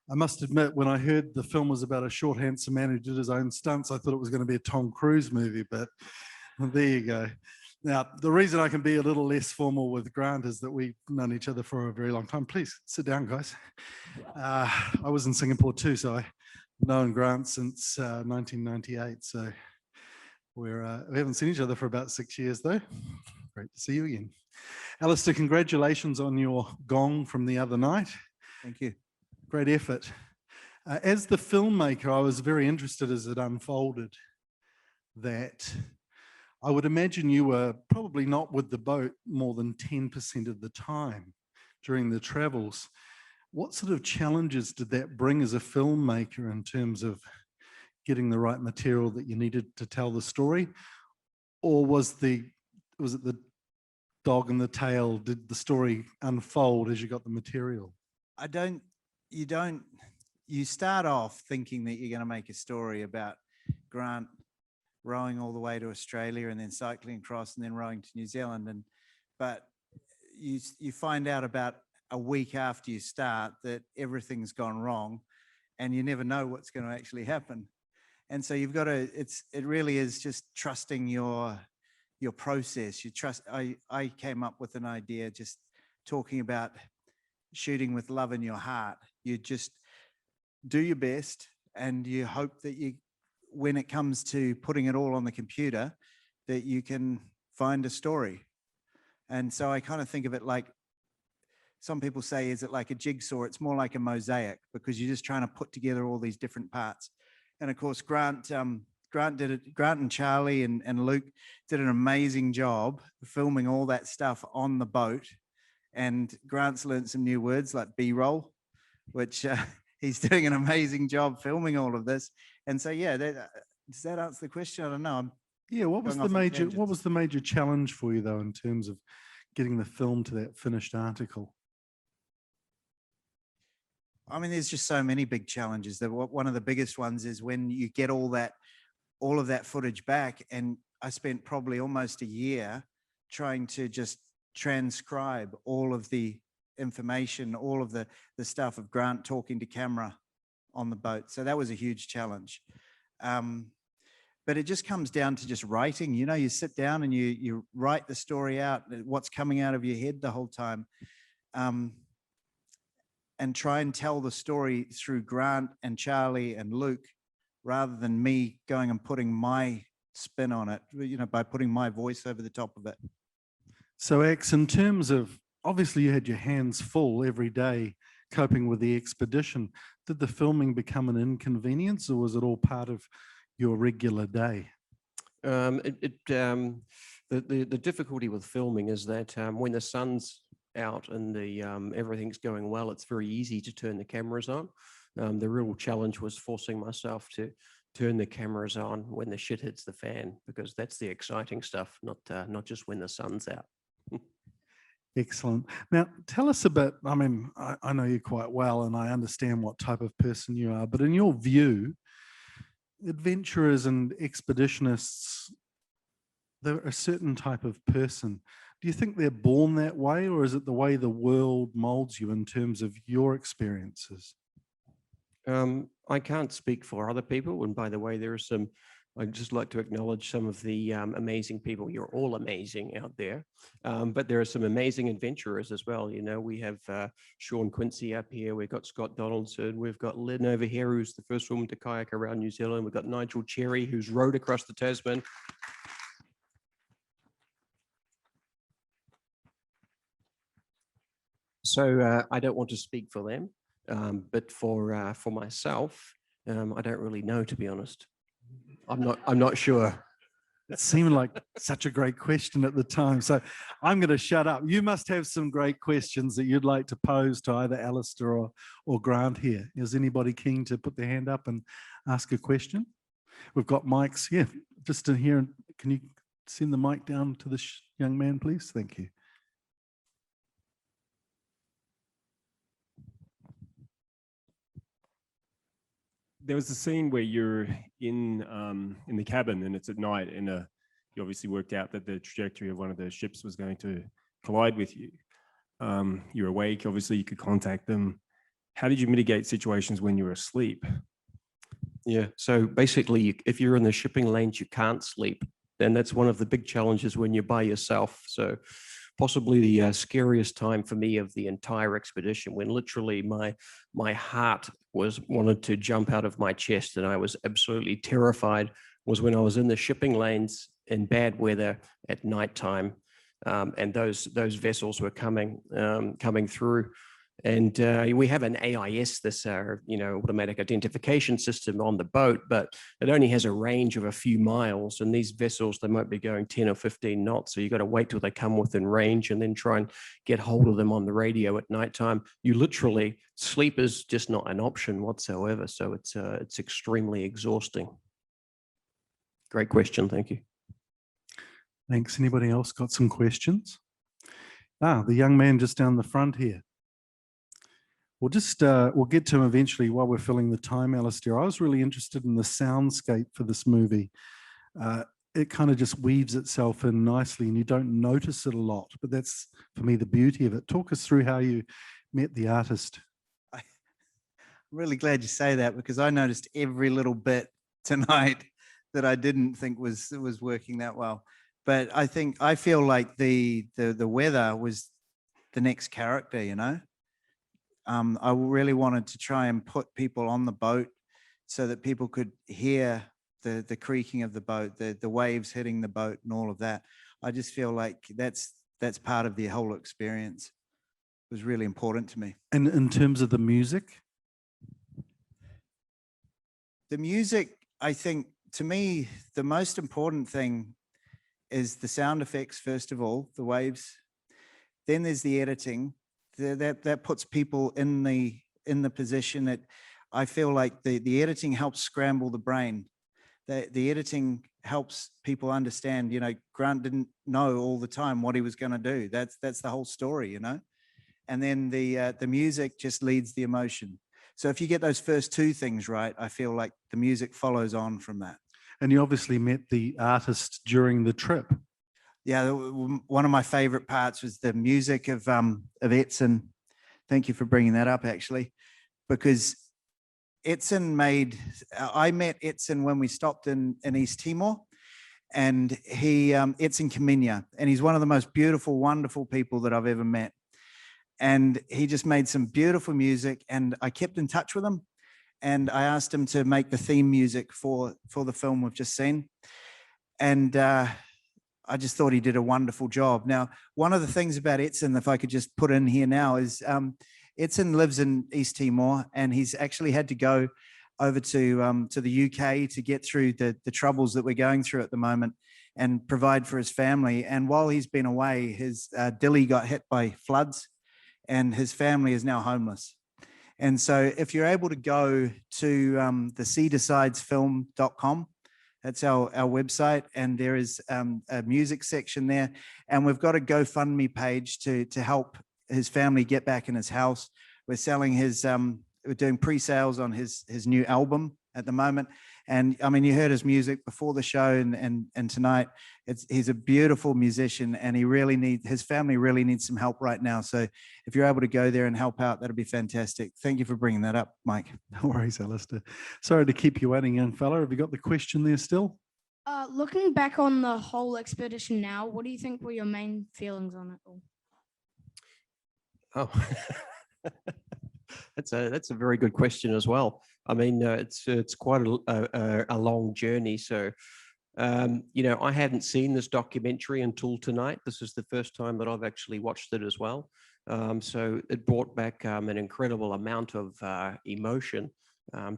I must admit, when I heard the film was about a short, handsome man who did his own stunts, I thought it was going to be a Tom Cruise movie, but there you go. Now, the reason I can be a little less formal with Grant is that we've known each other for a very long time. Please sit down, guys. I was in Singapore too, so I've known Grant since 1998. So we haven't seen each other for about 6 years, though. Great to see you again. Alistair, congratulations on your gong from the other night. Thank you. Great effort. As the filmmaker, I was very interested as it unfolded that I would imagine you were probably not with the boat more than 10% of the time during the travels. What sort of challenges did that bring as a filmmaker in terms of getting the right material that you needed to tell the story? Or was it the dog and the tail? Did the story unfold as you got the material? You start off thinking that you're going to make a story about Grant rowing all the way to Australia and then cycling across and then rowing to New Zealand. But you find out about a week after you start that everything's gone wrong and you never know what's going to actually happen. And so you've got to, it really is just trusting your process. I came up with an idea just talking about shooting with love in your heart. You just do your best and you hope that when it comes to putting it all on the computer, that you can find a story. And so I kind of think of it like, some people say, is it like a jigsaw? It's more like a mosaic because you're just trying to put together all these different parts. And of course, Grant did it. Grant and Charlie and Luke did an amazing job filming all that stuff on the boat. And Grant's learned some new words like B-roll, which he's doing an amazing job filming all of this. And so, yeah, does that answer the question? I don't know. What was the major challenge for you though in terms of getting the film to that finished article? I mean, there's just so many big challenges. One of the biggest ones is when you get all of that footage back, and I spent probably almost a year trying to just transcribe all of the information, all of the stuff of Grant talking to camera on the boat. So that was a huge challenge. But it just comes down to just writing. You know, you sit down and you write the story out, what's coming out of your head the whole time. And try and tell the story through Grant and Charlie and Luke, rather than me going and putting my spin on it, you know, by putting my voice over the top of it. So X, in terms of, obviously you had your hands full every day coping with the expedition. Did the filming become an inconvenience or was it all part of your regular day? The difficulty with filming is that when the sun's out and everything's going well, it's very easy to turn the cameras on. The real challenge was forcing myself to turn the cameras on when the shit hits the fan, because that's the exciting stuff, not just when the sun's out. Excellent. Now, tell us a bit, I mean, I know you quite well and I understand what type of person you are, but in your view, adventurers and expeditionists, they're a certain type of person. Do you think they're born that way, or is it the way the world molds you in terms of your experiences? I can't speak for other people. And by the way, I'd just like to acknowledge some of the amazing people. You're all amazing out there. But there are some amazing adventurers as well. You know, we have Sean Quincy up here. We've got Scott Donaldson. We've got Lynn over here, who's the first woman to kayak around New Zealand. We've got Nigel Cherry, who's rowed across the Tasman. So I don't want to speak for them, but for myself, I don't really know, to be honest. I'm not sure. It seemed like such a great question at the time. So I'm going to shut up. You must have some great questions that you'd like to pose to either Alistair or Grant here. Is anybody keen to put their hand up and ask a question? We've got mics. Yeah, just in here. Can you send the mic down to this young man, please? Thank you. There was a scene where you're in the cabin and it's at night, and you obviously worked out that the trajectory of one of the ships was going to collide with you. You're awake, obviously you could contact them. how did you mitigate situations when you were asleep? Yeah. So basically, if you're in the shipping lanes, you can't sleep. And that's one of the big challenges when you're by yourself. So possibly the scariest time for me of the entire expedition, when literally my heart wanted to jump out of my chest and I was absolutely terrified, was when I was in the shipping lanes in bad weather at nighttime, and those vessels were coming through. And we have an AIS, this automatic identification system on the boat, but it only has a range of a few miles. And these vessels, they might be going 10 or 15 knots. So you got to wait till they come within range and then try and get hold of them on the radio at nighttime. You literally, sleep is just not an option whatsoever. So it's extremely exhausting. Great question. Thank you. Thanks. Anybody else got some questions? The young man just down the front here. We'll get to him eventually while we're filling the time, Alistair. I was really interested in the soundscape for this movie. It kind of just weaves itself in nicely and you don't notice it a lot, but that's, for me, the beauty of it. Talk us through how you met the artist. I'm really glad you say that, because I noticed every little bit tonight that I didn't think was working that well. But I feel like the weather was the next character, you know? I really wanted to try and put people on the boat so that people could hear the creaking of the boat, the waves hitting the boat and all of that. I just feel like that's part of the whole experience. It was really important to me. And in terms of the music? The music, I think, to me, the most important thing is the sound effects, first of all, the waves. Then there's the editing. That puts people in the position that I feel like the editing helps scramble the brain. The editing helps people understand, Grant didn't know all the time what he was going to do. That's the whole story, And then the music just leads the emotion. So if you get those first two things right, I feel like the music follows on from that. And you obviously met the artist during the trip. Yeah, one of my favorite parts was the music of Etzen. Thank you for bringing that up, actually, because I met Etzen when we stopped in East Timor, and Etzen Kaminya, and he's one of the most beautiful, wonderful people that I've ever met. And he just made some beautiful music, and I kept in touch with him, and I asked him to make the theme music for the film we've just seen. And I just thought he did a wonderful job. Now, one of the things about Etzen, if I could just put in here now, is Etzen lives in East Timor, and he's actually had to go over to the UK to get through the troubles that we're going through at the moment and provide for his family. And while he's been away, his Dili got hit by floods, and his family is now homeless. And so if you're able to go to the cedarsidesfilm.com, that's our website, and there is a music section there. And we've got a GoFundMe page to help his family get back in his house. We're selling we're doing pre-sales on his new album at the moment. And I mean, you heard his music before the show and tonight. He's a beautiful musician, and his family really needs some help right now. So if you're able to go there and help out, that'd be fantastic. Thank you for bringing that up, Mike. No worries, Alistair. Sorry to keep you waiting, young fella. Have you got the question there still? Looking back on the whole expedition now, what do you think were your main feelings on it all? Oh, that's a very good question as well. I mean, it's quite a long journey. So, I hadn't seen this documentary until tonight. This is the first time that I've actually watched it as well. So it brought back an incredible amount of emotion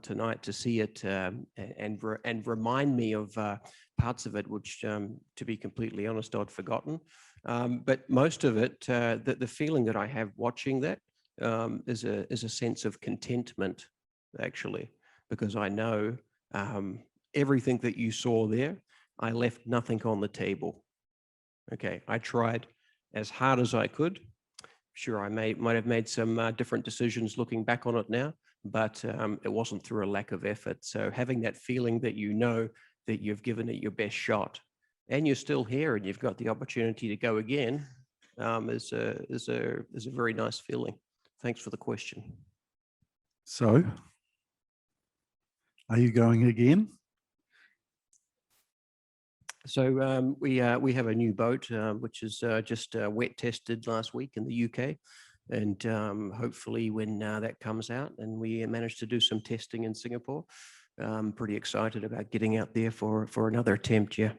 tonight to see it and remind me of parts of it, which, to be completely honest, I'd forgotten. But most of it, the feeling that I have watching that is a sense of contentment, actually, because I know everything that you saw there, I left nothing on the table. Okay, I tried as hard as I could. Sure, I might have made some different decisions looking back on it now, but it wasn't through a lack of effort. So having that feeling that you know that you've given it your best shot, and you're still here, and you've got the opportunity to go again, is a very nice feeling. Thanks for the question. So, are you going again? So we have a new boat which is just wet tested last week in the UK, and hopefully when that comes out and we manage to do some testing in Singapore, I'm pretty excited about getting out there for another attempt. Yeah.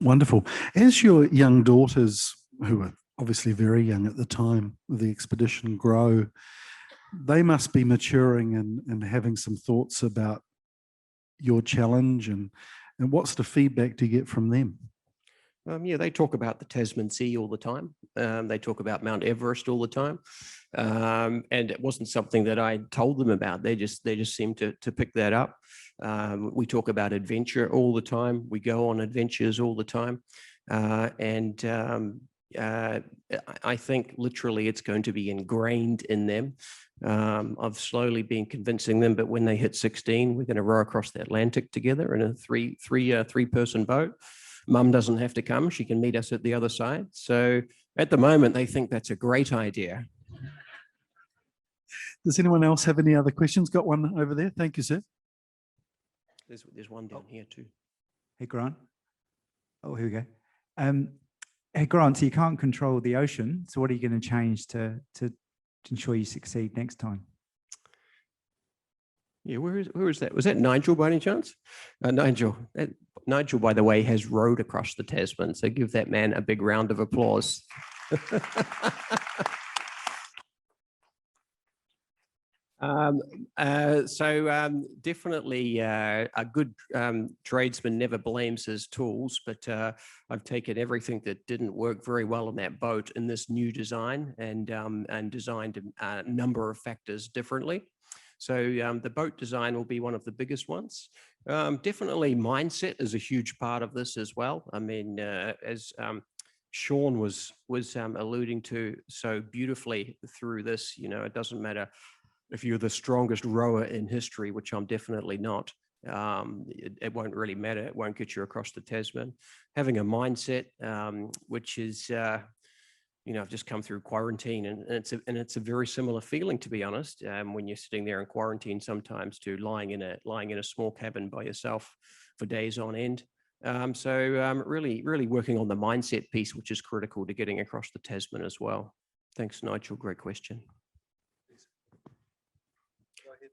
Wonderful. As your young daughters, who were obviously very young at the time of the expedition, grow, they must be maturing and having some thoughts about your challenge and what's the feedback to get from them? Yeah, they talk about the Tasman Sea all the time. They talk about Mount Everest all the time. And it wasn't something that I told them about. They just seem to pick that up. We talk about adventure all the time. We go on adventures all the time. I think literally it's going to be ingrained in them. I've slowly been convincing them, but when they hit 16, we're going to row across the Atlantic together in a three-person boat. Mum doesn't have to come. She can meet us at the other side. So at the moment, they think that's a great idea. Does anyone else have any other questions? Got one over there. Thank you, sir. There's one down here too. Hey, Grant. Oh, here we go. Hey, Grant, so you can't control the ocean. So what are you going to change to ensure you succeed next time? Yeah, where is that? Was that Nigel by any chance? Nigel, by the way, has rowed across the Tasman. So give that man a big round of applause. Definitely a good tradesman never blames his tools, but I've taken everything that didn't work very well on that boat in this new design and designed a number of factors differently. So the boat design will be one of the biggest ones. Definitely mindset is a huge part of this as well. I mean, as Sean was alluding to so beautifully through this, you know, it doesn't matter if you're the strongest rower in history, which I'm definitely not. It won't really matter. It won't get you across the Tasman. Having a mindset, which is, you know, I've just come through quarantine, and it's a very similar feeling, to be honest, when you're sitting there in quarantine sometimes, to lying in a small cabin by yourself for days on end. Really working on the mindset piece, which is critical to getting across the Tasman as well. Thanks, Nigel. Great question.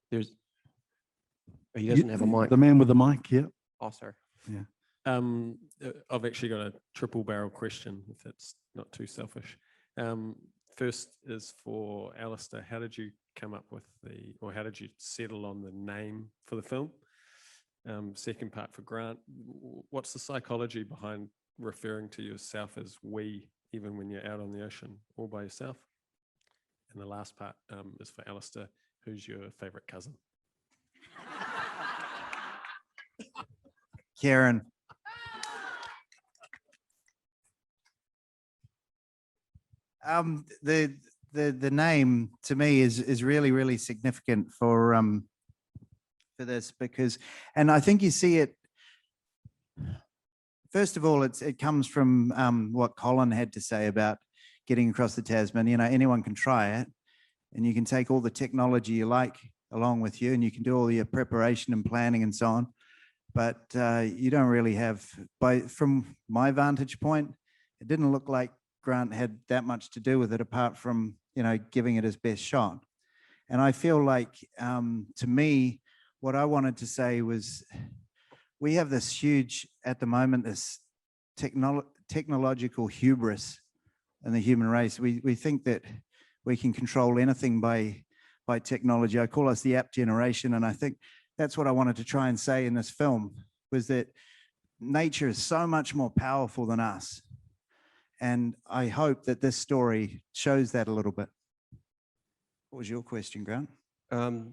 He doesn't have a mic. The man with the mic, yeah. Oh, sorry. Yeah. I've actually got a triple barrel question, if that's not too selfish. First is for Alistair. How did you come up with how did you settle on the name for the film? Second part for Grant, what's the psychology behind referring to yourself as we, even when you're out on the ocean all by yourself? And the last part is for Alistair. Who's your favorite cousin? Karen. The name to me is really significant for this, because, and I think you see it. First of all, it comes from what Colin had to say about getting across the Tasman. You know, anyone can try it, and you can take all the technology you like along with you, and you can do all your preparation and planning and so on. But you don't really have, from my vantage point, it didn't look like Grant had that much to do with it, apart from, you know, giving it his best shot. And I feel like, to me, what I wanted to say was, we have this huge, at the moment, this technological hubris in the human race. We think that we can control anything by technology. I call us the app generation, and I think that's what I wanted to try and say in this film, was that nature is so much more powerful than us. And I hope that this story shows that a little bit. What was your question, Grant? I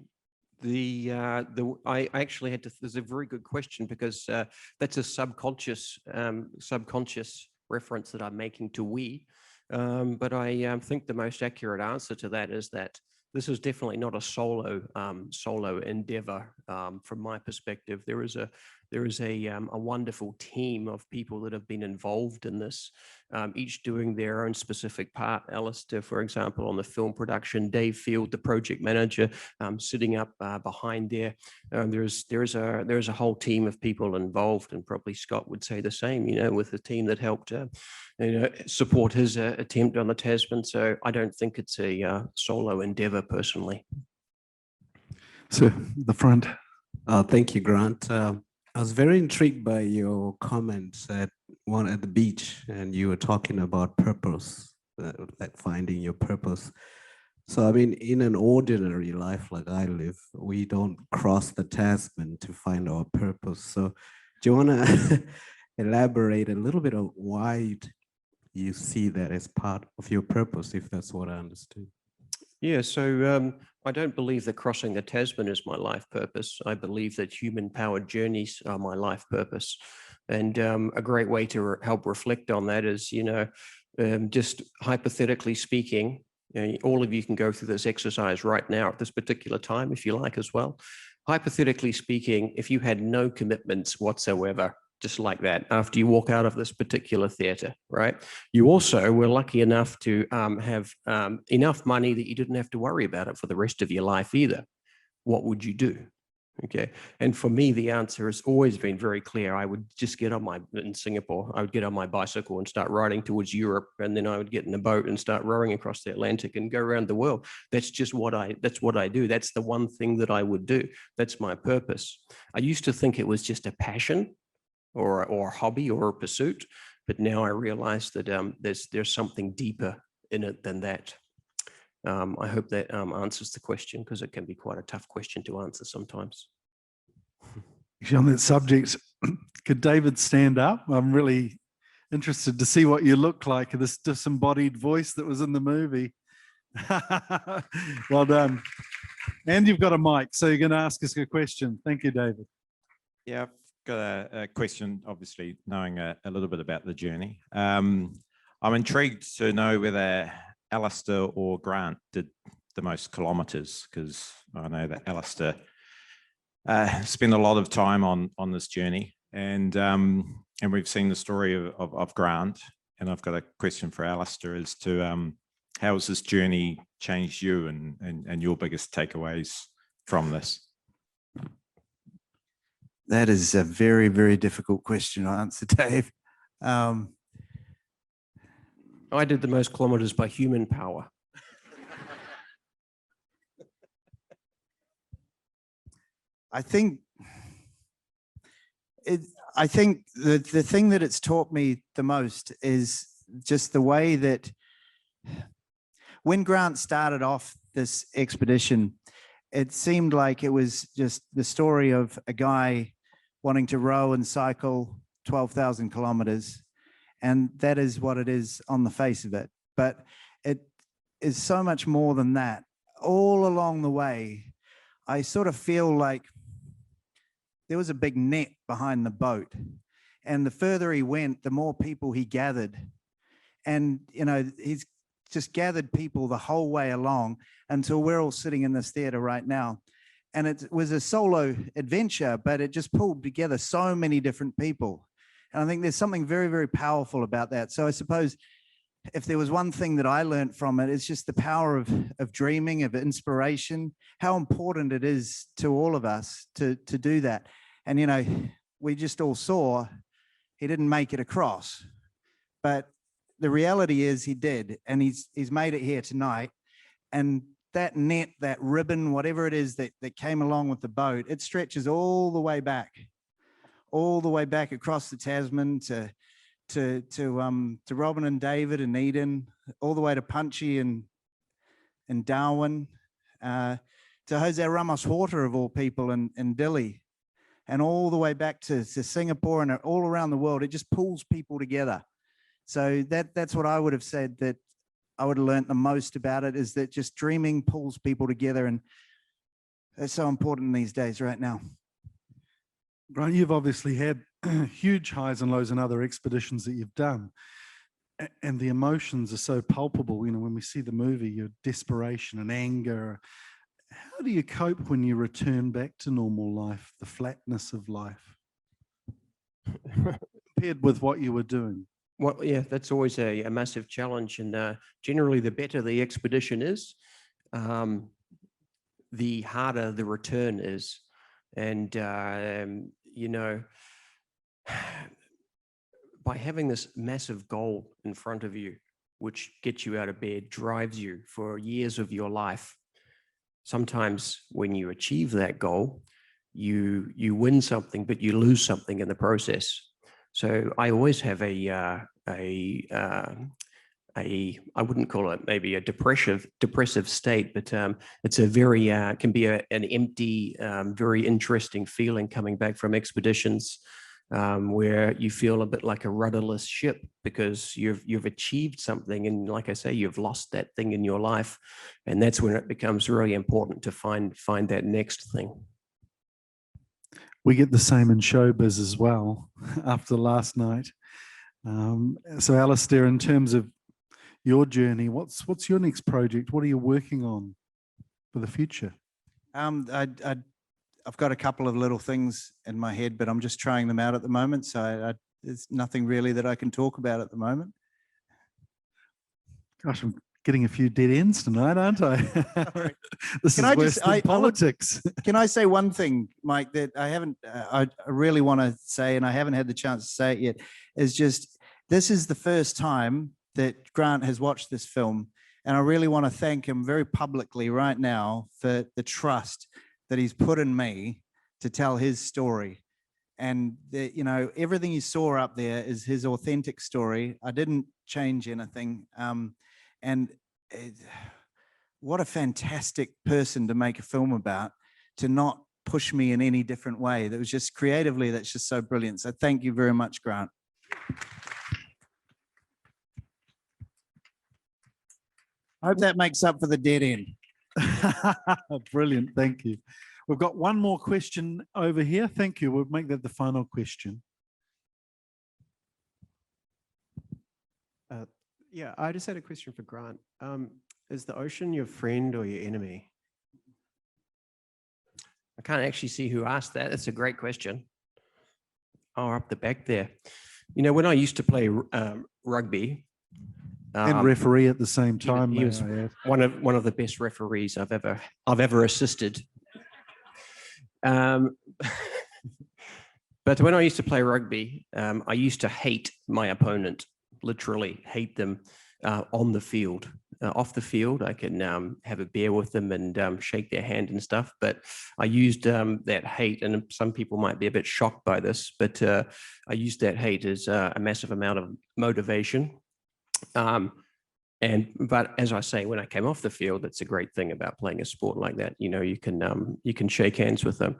actually had to. There's a very good question, because that's a subconscious reference that I'm making to we. But I think the most accurate answer to that is that this is definitely not a solo endeavor. From my perspective, there is a wonderful team of people that have been involved in this. each doing their own specific part. Alistair, for example, on the film production, Dave Field, the project manager, sitting up behind there. There's a whole team of people involved, and probably Scott would say the same, with the team that helped support his attempt on the Tasman. So I don't think it's a solo endeavor personally. So the front. Thank you, Grant. I was very intrigued by your comments at the beach, and you were talking about purpose, like finding your purpose. So, I mean, in an ordinary life like I live, we don't cross the Tasman to find our purpose. So, do you want to elaborate a little bit on why you see that as part of your purpose, if that's what I understood? Yeah, so I don't believe that crossing the Tasman is my life purpose. I believe that human-powered journeys are my life purpose. And a great way to help reflect on that is, just hypothetically speaking, all of you can go through this exercise right now at this particular time, if you like as well. Hypothetically speaking, if you had no commitments whatsoever, just like that, after you walk out of this particular theater, right? You also were lucky enough to have enough money that you didn't have to worry about it for the rest of your life either. What would you do? Okay. And for me, the answer has always been very clear. I would just in Singapore, I would get on my bicycle and start riding towards Europe. And then I would get in a boat and start rowing across the Atlantic and go around the world. That's just what I do. That's the one thing that I would do. That's my purpose. I used to think it was just a passion or a hobby or a pursuit, but now I realize that there's something deeper in it than that. I hope that answers the question, because it can be quite a tough question to answer sometimes. Actually, on that subject, could David stand up? I'm really interested to see what you look like, this disembodied voice that was in the movie. Well done. And you've got a mic, so you're going to ask us a question. Thank you, David. Yeah, I've got a question, obviously, knowing a little bit about the journey. I'm intrigued to know whether Alistair or Grant did the most kilometers, because I know that Alistair spent a lot of time on this journey, and we've seen the story of Grant. And I've got a question for Alistair as to how has this journey changed you and your biggest takeaways from this? That is a very, very difficult question to answer, Dave. I did the most kilometers by human power. I think the thing that it's taught me the most is just the way that when Grant started off this expedition, it seemed like it was just the story of a guy wanting to row and cycle 12,000 kilometers. And that is what it is on the face of it. But it is so much more than that. All along the way, I sort of feel like there was a big net behind the boat. And the further he went, the more people he gathered. And, he's just gathered people the whole way along until we're all sitting in this theater right now. And it was a solo adventure, but it just pulled together so many different people. And I think there's something very, very powerful about that. So I suppose if there was one thing that I learned from it, it's just the power of dreaming, of inspiration, how important it is to all of us to do that. And, we just all saw he didn't make it across, but the reality is he did, and he's made it here tonight. And that net, that ribbon, whatever it is that came along with the boat, it stretches all the way back across the Tasman to Robin and David and Eden, all the way to Punchy and Darwin, to Jose Ramos Horta of all people in Dili, and all the way back to Singapore and all around the world. It just pulls people together. So that's what I would have said that I would have learned the most about it, is that just dreaming pulls people together, and it's so important these days right now. Grant, you've obviously had huge highs and lows in other expeditions that you've done. And the emotions are so palpable, when we see the movie, your desperation and anger. How do you cope when you return back to normal life, the flatness of life, compared with what you were doing? Well, yeah, that's always a massive challenge. And generally, the better the expedition is, the harder the return is. And, you know, by having this massive goal in front of you, which gets you out of bed, drives you for years of your life, sometimes when you achieve that goal, you win something, but you lose something in the process. So I always have I wouldn't call it maybe a depressive state, but it's a very can be an empty, very interesting feeling coming back from expeditions, where you feel a bit like a rudderless ship because you've achieved something, and like I say, you've lost that thing in your life, and that's when it becomes really important to find that next thing. We get the same in showbiz as well after last night. So Alistair, in terms of your journey, what's your next project? What are you working on for the future? I've got a couple of little things in my head, but I'm just trying them out at the moment. So there's nothing really that I can talk about at the moment. Gosh, I'm getting a few dead ends tonight, aren't I? This Can is I worse just- than I would- politics. Can I say one thing, Mike, that I haven't, I really want to say, and I haven't had the chance to say it yet, is just, this is the first time that Grant has watched this film. And I really want to thank him very publicly right now for the trust that he's put in me to tell his story. And that, you know, everything you saw up there is his authentic story. I didn't change anything. What a fantastic person to make a film about, to not push me in any different way. That was just creatively, that's just so brilliant. So thank you very much, Grant. I hope that makes up for the dead end. Brilliant, thank you. We've got one more question over here. Thank you. We'll make that the final question. Yeah, I just had a question for Grant. Is the ocean your friend or your enemy? I can't actually see who asked that. That's a great question. Oh, up the back there. You know, when I used to play rugby, And referee at the same time. he may was I add. one of the best referees I've ever assisted. But when I used to play rugby, I used to hate my opponent, literally hate them on the field. Off the field, I can have a beer with them and shake their hand and stuff. But I used that hate, and some people might be a bit shocked by this, but I used that hate as a massive amount of motivation. But as I say, when I came off the field, that's a great thing about playing a sport like that. You know, you can shake hands with them.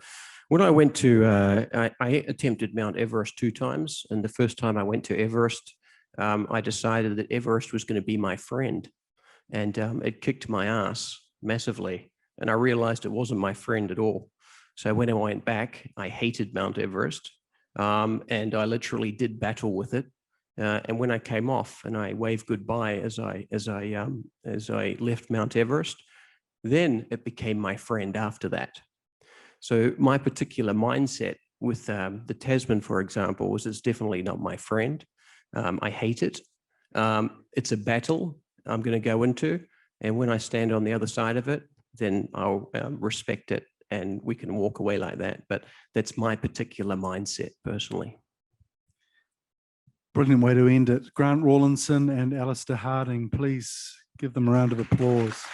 When I went to, I attempted Mount Everest 2 times, and the first time I went to Everest, I decided that Everest was going to be my friend, and it kicked my ass massively, and I realized it wasn't my friend at all. So when I went back, I hated Mount Everest, and I literally did battle with it. And when I came off and I waved goodbye as I left Mount Everest, then it became my friend after that. So my particular mindset with the Tasman, for example, was it's definitely not my friend. I hate it. It's a battle I'm going to go into. And when I stand on the other side of it, then I'll respect it and we can walk away like that. But that's my particular mindset personally. Brilliant way to end it. Grant Rawlinson and Alistair Harding, please give them a round of applause.